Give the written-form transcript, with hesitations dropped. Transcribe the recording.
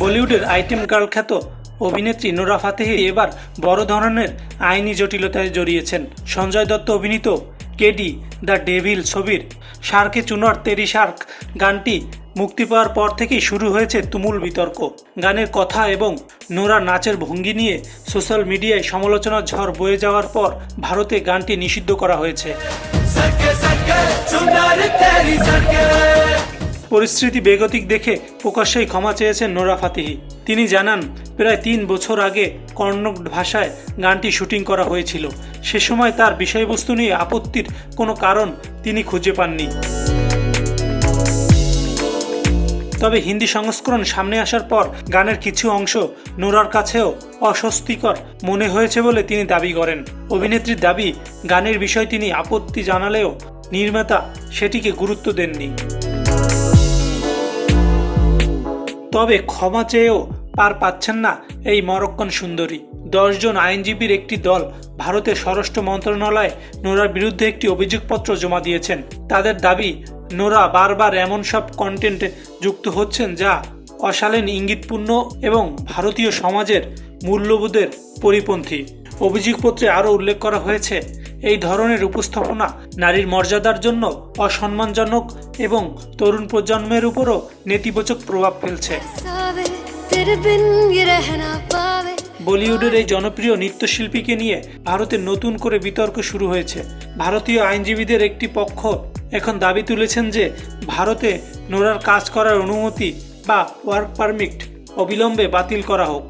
বলিউডের item girl খ্যাত অভিনেত্রী নোরা ফাতেহি এবার বড় ধরনের আইনি জটিলতায় জড়িয়েছেন। সঞ্জয় দত্ত অভিনীত কেডি দ্য ডেভিল ছবির শার্কে চুনর তেরি শার্ক গানটি মুক্তি পাওয়ার পর থেকেই শুরু হয়েছে তুমুল বিতর্ক। গানের কথা এবং নোরা নাচের ভঙ্গি নিয়ে সোশ্যাল মিডিয়ায় সমালোচনার ঝড় বয়ে যাওয়ার পর ভারতে গানটি নিষিদ্ধ করা হয়েছে। পরিস্থিতি বেগতিক দেখে প্রকাশ্যেই ক্ষমা চেয়েছেন নোরা ফাতেহি। তিনি জানান, প্রায় 3 বছর আগে কন্নড় ভাষায় গানটি শুটিং করা হয়েছিল। সে সময় তার বিষয়বস্তু নিয়ে আপত্তির কোনো কারণ তিনি খুঁজে পাননি। তবে হিন্দি সংস্করণ সামনে আসার পর গানের কিছু অংশ নোরার কাছেও অস্বস্তিকর মনে হয়েছে বলে তিনি দাবি করেন। অভিনেত্রীর দাবি, গানের বিষয়ে তিনি আপত্তি জানালেও নির্মাতা সেটিকে গুরুত্ব দেননি। তবে ক্ষমা চেয়েও পার পাচ্ছেন না এই মরক্কান সুন্দরী। 10 জন আইনজীবীর একটি দল ভারতের স্বরাষ্ট্র মন্ত্রণালয়ে নোরার বিরুদ্ধে একটি অভিযোগপত্র জমা দিয়েছেন। তাদের দাবি, নোরা বারবার এমন সব কন্টেন্টে যুক্ত হচ্ছেন যা অশালীন, ইঙ্গিতপূর্ণ এবং ভারতীয় সমাজের মূল্যবোধের পরিপন্থী। অভিযোগপত্রে আরও উল্লেখ করা হয়েছে, এই ধরনের উপস্থাপনা নারীর মর্যাদার জন্য অসম্মানজনক এবং তরুণ প্রজন্মের উপরও নেতিবাচক প্রভাব ফেলছে। বলিউডের এই জনপ্রিয় নৃত্যশিল্পীকে নিয়ে ভারতে নতুন করে বিতর্ক শুরু হয়েছে। ভারতীয় আইনজীবীদের একটি পক্ষ এখন দাবি তুলেছেন যে ভারতে নোরার কাজ করার অনুমতি বা ওয়ার্ক পারমিট অবিলম্বে বাতিল করা হোক।